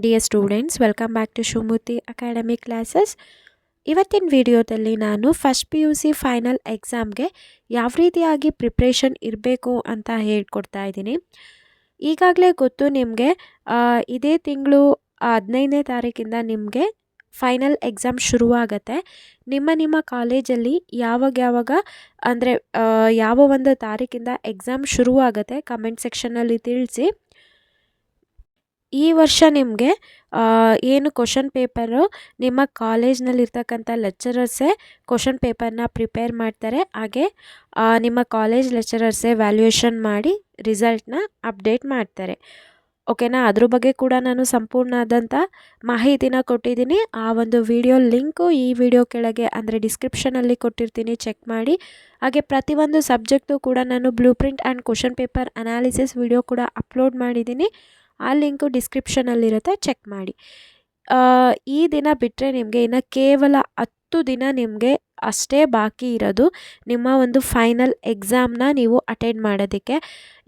Dear students, welcome back to Shivamurthy academic classes. ಇವತ್ತಿನ ವಿಡಿಯೋದಲ್ಲಿ ನಾನು first P U C final ಎಕ್ಸಾಮ್ಗೆ ಯಾವ ರೀತಿಯಾಗಿ ಪ್ರಿಪ್ರೇಷನ್ ಇರಬೇಕು ಅಂತ ಹೇಳ್ಕೊಡ್ತಾ ಇದ್ದೀನಿ. ಈಗಾಗಲೇ ಗೊತ್ತು ನಿಮಗೆ, ಇದೇ ತಿಂಗಳು 15ನೇ ತಾರೀಕಿಂದ ನಿಮಗೆ ಫೈನಲ್ ಎಕ್ಸಾಮ್ ಶುರುವಾಗತ್ತೆ. ನಿಮ್ಮ ಕಾಲೇಜಲ್ಲಿ ಯಾವಾಗ ಅಂದರೆ ಯಾವ ಒಂದು ತಾರೀಕಿಂದ ಎಕ್ಸಾಮ್ ಶುರುವಾಗತ್ತೆ ಕಮೆಂಟ್ ಸೆಕ್ಷನಲ್ಲಿ ತಿಳಿಸಿ. ಈ ವರ್ಷ ನಿಮಗೆ ಏನು ಕ್ವಶನ್ ಪೇಪರು ನಿಮ್ಮ ಕಾಲೇಜ್ನಲ್ಲಿರ್ತಕ್ಕಂಥ ಲೆಕ್ಚರರ್ಸೇ ಕ್ವಶನ್ ಪೇಪರ್ನ ಪ್ರಿಪೇರ್ ಮಾಡ್ತಾರೆ. ಹಾಗೆ ನಿಮ್ಮ ಕಾಲೇಜ್ ಲೆಕ್ಚರರ್ಸೇ ವ್ಯಾಲ್ಯೂಯೇಷನ್ ಮಾಡಿ ರಿಸಲ್ಟ್ನ ಅಪ್ಡೇಟ್ ಮಾಡ್ತಾರೆ. ಓಕೆನಾ? ಅದ್ರ ಬಗ್ಗೆ ಕೂಡ ನಾನು ಸಂಪೂರ್ಣ ಆದಂಥ ಮಾಹಿತಿನ ಕೊಟ್ಟಿದ್ದೀನಿ. ಆ ಒಂದು ವಿಡಿಯೋ ಲಿಂಕು ಈ ವಿಡಿಯೋ ಕೆಳಗೆ ಅಂದರೆ ಡಿಸ್ಕ್ರಿಪ್ಷನಲ್ಲಿ ಕೊಟ್ಟಿರ್ತೀನಿ, ಚೆಕ್ ಮಾಡಿ. ಹಾಗೆ ಪ್ರತಿಯೊಂದು ಸಬ್ಜೆಕ್ಟು ಕೂಡ ನಾನು blue print and question paper analysis video ಕೂಡ ಅಪ್ಲೋಡ್ ಮಾಡಿದ್ದೀನಿ. ಆ ಲಿಂಕು ಡಿಸ್ಕ್ರಿಪ್ಷನಲ್ಲಿರುತ್ತೆ, ಚೆಕ್ ಮಾಡಿ. ಈ ದಿನ ಬಿಟ್ಟರೆ ನಿಮಗೆ ಇನ್ನು ಕೇವಲ 10 ದಿನ ನಿಮಗೆ ಅಷ್ಟೇ ಬಾಕಿ ಇರೋದು ನಿಮ್ಮ ಒಂದು ಫೈನಲ್ ಎಕ್ಸಾಮ್ನ ನೀವು ಅಟೆಂಡ್ ಮಾಡೋದಕ್ಕೆ.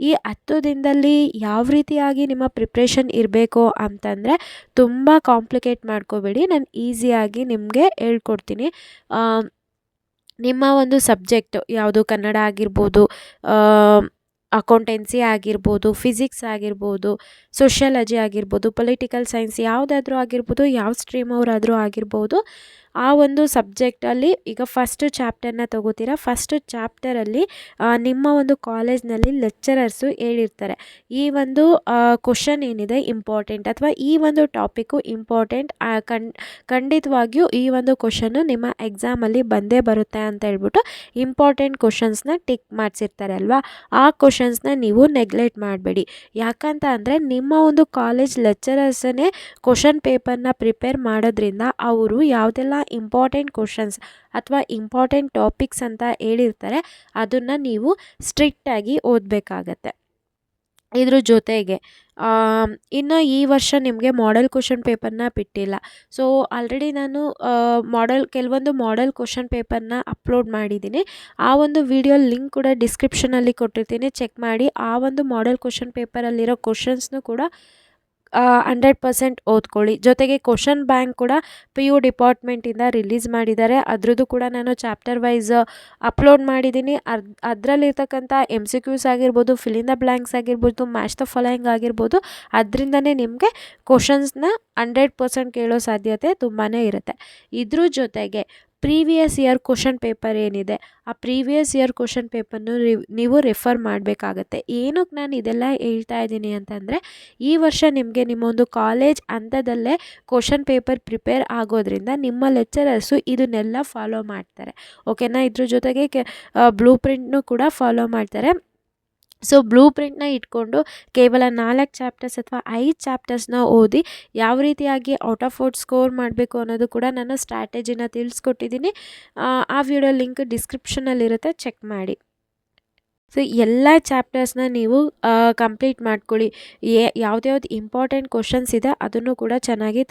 ಈ 10 ದಿನದಲ್ಲಿ ಯಾವ ರೀತಿಯಾಗಿ ನಿಮ್ಮ ಪ್ರಿಪ್ರೇಷನ್ ಇರಬೇಕು ಅಂತಂದರೆ ತುಂಬ ಕಾಂಪ್ಲಿಕೇಟ್ ಮಾಡ್ಕೋಬೇಡಿ, ನಾನು ಈಸಿಯಾಗಿ ನಿಮಗೆ ಹೇಳ್ಕೊಡ್ತೀನಿ. ನಿಮ್ಮ ಒಂದು ಸಬ್ಜೆಕ್ಟ್ ಯಾವುದು, ಕನ್ನಡ ಆಗಿರ್ಬೋದು, ಅಕೌಂಟೆನ್ಸಿ ಆಗಿರ್ಬೋದು, ಫಿಸಿಕ್ಸ್ ಆಗಿರ್ಬೋದು, ಸೋಷಿಯಾಲಜಿ ಆಗಿರ್ಬೋದು, ಪೊಲಿಟಿಕಲ್ ಸೈನ್ಸ್ ಯಾವುದಾದ್ರೂ ಆಗಿರ್ಬೋದು, ಯಾವ ಸ್ಟ್ರೀಮ್ ಅವರಾದರೂ ಆಗಿರ್ಬೋದು, ಆ ಒಂದು ಸಬ್ಜೆಕ್ಟಲ್ಲಿ ಈಗ ಫಸ್ಟ್ ಚಾಪ್ಟರ್ನ ತೊಗೋತೀರಾ. ಫಸ್ಟ್ ಚಾಪ್ಟರಲ್ಲಿ ನಿಮ್ಮ ಒಂದು ಕಾಲೇಜ್ನಲ್ಲಿ ಲೆಕ್ಚರರ್ಸು ಹೇಳಿರ್ತಾರೆ ಈ ಒಂದು ಕ್ವಶನ್ ಏನಿದೆ ಇಂಪಾರ್ಟೆಂಟ್, ಅಥವಾ ಈ ಒಂದು ಟಾಪಿಕ್ಕು ಇಂಪಾರ್ಟೆಂಟ್, ಖಂಡಿತವಾಗಿಯೂ ಈ ಒಂದು ಕ್ವಶನ್ನು ನಿಮ್ಮ ಎಕ್ಸಾಮಲ್ಲಿ ಬಂದೇ ಬರುತ್ತೆ ಅಂತ ಹೇಳ್ಬಿಟ್ಟು ಇಂಪಾರ್ಟೆಂಟ್ ಕ್ವಶನ್ಸ್ನ ಟಿಕ್ ಮಾಡಿಸಿರ್ತಾರೆ ಅಲ್ವಾ. ಆ ಕ್ವಶನ್ಸ್ನ ನೀವು ನೆಗ್ಲೆಕ್ಟ್ ಮಾಡಬೇಡಿ. ಯಾಕಂತ ಅಂದರೆ ನಿಮ್ಮ ಒಂದು ಕಾಲೇಜ್ ಲೆಕ್ಚರರ್ಸನ್ನೇ ಕ್ವಶನ್ ಪೇಪರ್ನ ಪ್ರಿಪೇರ್ ಮಾಡೋದ್ರಿಂದ ಅವರು ಯಾವುದೆಲ್ಲ ಇಂಪಾರ್ಟೆಂಟ್ ಕ್ವಶನ್ಸ್ ಅಥವಾ ಇಂಪಾರ್ಟೆಂಟ್ ಟಾಪಿಕ್ಸ್ ಅಂತ ಹೇಳಿರ್ತಾರೆ ಅದನ್ನು ನೀವು ಸ್ಟ್ರಿಕ್ಟಾಗಿ ಓದಬೇಕಾಗತ್ತೆ. ಇದ್ರ ಜೊತೆಗೆ ಇನ್ನು ಈ ವರ್ಷ ನಿಮಗೆ ಮಾಡೆಲ್ ಕ್ವಶನ್ ಪೇಪರ್ನ ಬಿಟ್ಟಿಲ್ಲ. ಸೊ ಆಲ್ರೆಡಿ ನಾನು ಕೆಲವೊಂದು ಮಾಡೆಲ್ ಕ್ವಶನ್ ಪೇಪರ್ನ ಅಪ್ಲೋಡ್ ಮಾಡಿದ್ದೀನಿ. ಆ ಒಂದು ವಿಡಿಯೋ ಲಿಂಕ್ ಕೂಡ ಡಿಸ್ಕ್ರಿಪ್ಷನಲ್ಲಿ ಕೊಟ್ಟಿರ್ತೀನಿ, ಚೆಕ್ ಮಾಡಿ. ಆ ಒಂದು ಮಾಡೆಲ್ ಕ್ವಶನ್ ಪೇಪರಲ್ಲಿರೋ ಕ್ವಶನ್ಸ್ನು ಕೂಡ 100% ಓದ್ಕೊಳ್ಳಿ. ಜೊತೆಗೆ ಕ್ವಶನ್ ಬ್ಯಾಂಕ್ ಕೂಡ PU ಡಿಪಾರ್ಟ್ಮೆಂಟಿಂದ ರಿಲೀಸ್ ಮಾಡಿದ್ದಾರೆ. ಅದ್ರದ್ದು ಕೂಡ ನಾನು ಚಾಪ್ಟರ್ ವೈಸ್ ಅಪ್ಲೋಡ್ ಮಾಡಿದ್ದೀನಿ. ಅದರಲ್ಲಿರ್ತಕ್ಕಂಥ MCQs ಆಗಿರ್ಬೋದು, ಫಿಲ್ ಇನ್ ದ ಬ್ಲ್ಯಾಂಕ್ಸ್ ಆಗಿರ್ಬೋದು, ಮ್ಯಾಚ್ ದ ಫಾಲೋಯಿಂಗ್ ಆಗಿರ್ಬೋದು, ಅದರಿಂದನೇ ನಿಮಗೆ ಕ್ವಶನ್ಸ್ನ 100% ಕೇಳೋ ಸಾಧ್ಯತೆ ತುಂಬಾ ಇರುತ್ತೆ. ಇದ್ರ ಜೊತೆಗೆ ಪ್ರೀವಿಯಸ್ ಇಯರ್ ಕ್ವಶನ್ ಪೇಪರ್ ಏನಿದೆ, ಆ ಪ್ರೀವಿಯಸ್ ಇಯರ್ ಕ್ವಶನ್ ಪೇಪರ್ನು ನೀವು ರೆಫರ್ ಮಾಡಬೇಕಾಗತ್ತೆ. ಏನಕ್ಕೆ ನಾನು ಇದೆಲ್ಲ ಹೇಳ್ತಾ ಇದ್ದೀನಿ ಅಂತಂದರೆ, ಈ ವರ್ಷ ನಿಮಗೆ ನಿಮ್ಮೊಂದು ಕಾಲೇಜ್ ಹಂತದಲ್ಲೇ ಕ್ವಶನ್ ಪೇಪರ್ ಪ್ರಿಪೇರ್ ಆಗೋದ್ರಿಂದ ನಿಮ್ಮ ಲೆಕ್ಚರರ್ಸು ಇದನ್ನೆಲ್ಲ ಫಾಲೋ ಮಾಡ್ತಾರೆ. ಓಕೆನಾ? ಇದ್ರ ಜೊತೆಗೆ ಬ್ಲೂ ಪ್ರಿಂಟ್ನು ಕೂಡ ಫಾಲೋ ಮಾಡ್ತಾರೆ. ಸೊ ಬ್ಲೂ ಪ್ರಿಂಟ್ನ ಇಟ್ಕೊಂಡು ಕೇವಲ 4 ಚಾಪ್ಟರ್ಸ್ ಅಥವಾ 5 ಚಾಪ್ಟರ್ಸ್ನ ಓದಿ ಯಾವ ರೀತಿಯಾಗಿ ಔಟ್ ಆಫ್ ಔಟ್ ಸ್ಕೋರ್ ಮಾಡಬೇಕು ಅನ್ನೋದು ಕೂಡ ನಾನು ಸ್ಟ್ರಾಟಜಿನ ತಿಳಿಸ್ಕೊಟ್ಟಿದ್ದೀನಿ. ಆ ವಿಡಿಯೋ ಲಿಂಕ್ ಡಿಸ್ಕ್ರಿಪ್ಷನಲ್ಲಿರುತ್ತೆ, ಚೆಕ್ ಮಾಡಿ. ಸೊ ಎಲ್ಲ ಚಾಪ್ಟರ್ಸ್ನ ನೀವು ಕಂಪ್ಲೀಟ್ ಮಾಡ್ಕೊಳ್ಳಿ. ಯಾವ್ದ್ಯಾವ್ದು ಇಂಪಾರ್ಟೆಂಟ್ ಕ್ವಶನ್ಸ್ ಇದೆ ಅದನ್ನು ಕೂಡ ಚೆನ್ನಾಗಿ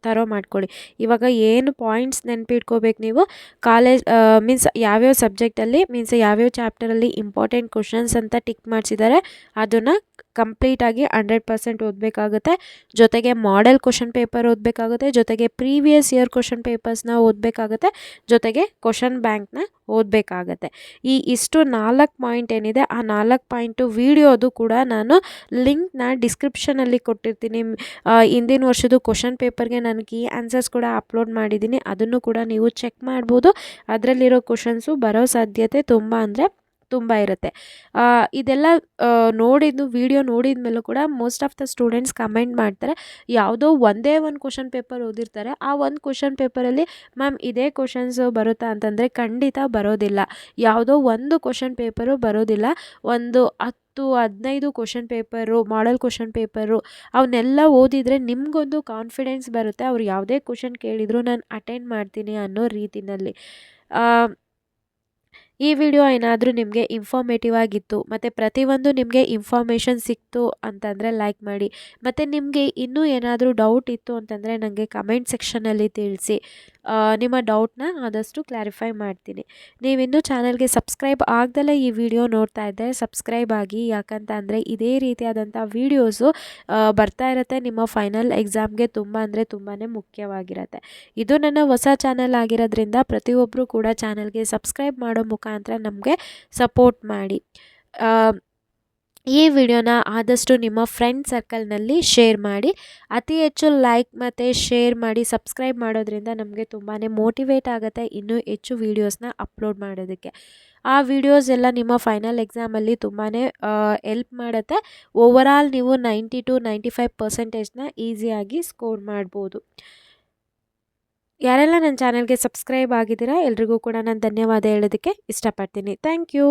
ತರೋ ಮಾಡ್ಕೊಳ್ಳಿ. ಇವಾಗ ಏನು ಪಾಯಿಂಟ್ಸ್ ನೆನಪಿಟ್ಕೋಬೇಕು ನೀವು, ಕಾಲೇಜ್ ಮೀನ್ಸ್ ಯಾವ್ಯಾವ ಸಬ್ಜೆಕ್ಟಲ್ಲಿ ಮೀನ್ಸ್ ಯಾವ್ಯಾವ ಚಾಪ್ಟರಲ್ಲಿ ಇಂಪಾರ್ಟೆಂಟ್ ಕ್ವಶನ್ಸ್ ಅಂತ ಟಿಕ್ ಮಾಡಿಸಿದ್ದಾರೆ ಅದನ್ನು ಕಂಪ್ಲೀಟಾಗಿ 100% ಓದಬೇಕಾಗುತ್ತೆ. ಜೊತೆಗೆ ಮಾಡೆಲ್ ಕ್ವಶನ್ ಪೇಪರ್ ಓದಬೇಕಾಗುತ್ತೆ, ಜೊತೆಗೆ ಪ್ರೀವಿಯಸ್ ಇಯರ್ ಕ್ವಶನ್ ಪೇಪರ್ಸ್ನ ಓದಬೇಕಾಗುತ್ತೆ, ಜೊತೆಗೆ ಕ್ವಶನ್ ಬ್ಯಾಂಕ್ನ ಓದಬೇಕಾಗತ್ತೆ. ಇಷ್ಟು 4 ಪಾಯಿಂಟ್ ಏನಿದೆ ಆ 4 ಪಾಯಿಂಟು ವಿಡಿಯೋದು ಕೂಡ ನಾನು ಲಿಂಕ್ನ ಡಿಸ್ಕ್ರಿಪ್ಷನಲ್ಲಿ ಕೊಟ್ಟಿರ್ತೀನಿ. ಹಿಂದಿನ ವರ್ಷದ ಕ್ವಶನ್ ಪೇಪರ್ಗೆ ನಾನು ಕೀ ಆನ್ಸರ್ಸ್ ಕೂಡ ಅಪ್ಲೋಡ್ ಮಾಡಿದ್ದೀನಿ, ಅದನ್ನು ಕೂಡ ನೀವು ಚೆಕ್ ಮಾಡ್ಬೋದು. ಅದರಲ್ಲಿರೋ ಕ್ವಶನ್ಸು ಬರೋ ಸಾಧ್ಯತೆ ತುಂಬ ಇರುತ್ತೆ. ಇದೆಲ್ಲ ವಿಡಿಯೋ ನೋಡಿದ ಮೇಲೂ ಕೂಡ most of the students comment ಮಾಡ್ತಾರೆ, ಯಾವುದೋ ಒಂದೇ ಒಂದು ಕ್ವಶನ್ ಪೇಪರ್ ಓದಿರ್ತಾರೆ, ಆ ಒಂದು ಕ್ವಶನ್ ಪೇಪರಲ್ಲಿ ಮ್ಯಾಮ್ ಇದೇ ಕ್ವಶನ್ಸ್ ಬರುತ್ತಾ ಅಂತಂದರೆ ಖಂಡಿತ ಬರೋದಿಲ್ಲ. ಯಾವುದೋ ಒಂದು ಕ್ವಶನ್ ಪೇಪರು ಬರೋದಿಲ್ಲ, ಒಂದು 10-15 question paper, model question paper ಅವನ್ನೆಲ್ಲ ಓದಿದರೆ ನಿಮಗೊಂದು ಕಾನ್ಫಿಡೆನ್ಸ್ ಬರುತ್ತೆ. ಅವ್ರು ಯಾವುದೇ ಕ್ವಶನ್ ಕೇಳಿದರೂ ನಾನು ಅಟೆಂಡ್ ಮಾಡ್ತೀನಿ ಅನ್ನೋ ರೀತಿಯಲ್ಲಿ. ಈ ವಿಡಿಯೋ ಏನಾದರೂ ನಿಮಗೆ ಇನ್ಫಾರ್ಮೇಟಿವ್ ಆಗಿತ್ತು ಮತ್ತು ಪ್ರತಿಯೊಂದು ನಿಮಗೆ ಇನ್ಫಾರ್ಮೇಷನ್ ಸಿಕ್ತು ಅಂತಂದರೆ ಲೈಕ್ ಮಾಡಿ. ಮತ್ತು ನಿಮಗೆ ಇನ್ನೂ ಏನಾದರೂ ಡೌಟ್ ಇತ್ತು ಅಂತಂದರೆ ನನಗೆ ಕಮೆಂಟ್ ಸೆಕ್ಷನಲ್ಲಿ ತಿಳಿಸಿ. ನಿಮ್ಮ ಡೌಟ್ನ ಆದಷ್ಟು ಕ್ಲಾರಿಫೈ ಮಾಡ್ತೀನಿ. ನೀವಿನ್ನೂ ಚಾನಲ್ಗೆ ಸಬ್ಸ್ಕ್ರೈಬ್ ಆಗ್ದಲೇ ಈ ವಿಡಿಯೋ ನೋಡ್ತಾ ಇದ್ದರೆ ಸಬ್ಸ್ಕ್ರೈಬ್ ಆಗಿ. ಯಾಕಂತ ಅಂದರೆ ಇದೇ ರೀತಿಯಾದಂಥ ವೀಡಿಯೋಸು ಬರ್ತಾ ಇರುತ್ತೆ ನಿಮ್ಮ ಫೈನಲ್ ಎಕ್ಸಾಮ್ಗೆ ತುಂಬ ಅಂದರೆ ತುಂಬಾ ಮುಖ್ಯವಾಗಿರುತ್ತೆ. ಇದು ನನ್ನ ಹೊಸ ಚಾನಲ್ ಆಗಿರೋದ್ರಿಂದ ಪ್ರತಿಯೊಬ್ಬರು ಕೂಡ ಚಾನಲ್ಗೆ ಸಬ್ಸ್ಕ್ರೈಬ್ ಮಾಡೋ ಮುಖಾಂತರ ನಮಗೆ ಸಪೋರ್ಟ್ ಮಾಡಿ. ಈ ವಿಡಿಯೋನ ಆದಷ್ಟು ನಿಮ್ಮ ಫ್ರೆಂಡ್ ಸರ್ಕಲ್ನಲ್ಲಿ ಶೇರ್ ಮಾಡಿ. ಅತಿ ಹೆಚ್ಚು ಲೈಕ್ ಮತ್ತು ಶೇರ್ ಮಾಡಿ. ಸಬ್ಸ್ಕ್ರೈಬ್ ಮಾಡೋದ್ರಿಂದ ನಮಗೆ ತುಂಬಾ ಮೋಟಿವೇಟ್ ಆಗುತ್ತೆ ಇನ್ನೂ ಹೆಚ್ಚು ವೀಡಿಯೋಸ್ನ ಅಪ್ಲೋಡ್ ಮಾಡೋದಕ್ಕೆ. ಆ ವಿಡಿಯೋಸ್ ಎಲ್ಲ ನಿಮ್ಮ ಫೈನಲ್ ಎಕ್ಸಾಮಲ್ಲಿ ತುಂಬಾ ಹೆಲ್ಪ್ ಮಾಡುತ್ತೆ. ಓವರಾಲ್ ನೀವು 90 to 95% ಈಸಿಯಾಗಿ ಸ್ಕೋರ್ ಮಾಡ್ಬೋದು. ಯಾರೆಲ್ಲ ನನ್ನ ಚಾನಲ್ಗೆ ಸಬ್ಸ್ಕ್ರೈಬ್ ಆಗಿದ್ದೀರಾ ಎಲ್ರಿಗೂ ಕೂಡ ನಾನು ಧನ್ಯವಾದ ಹೇಳೋದಕ್ಕೆ ಇಷ್ಟಪಡ್ತೀನಿ. Thank you.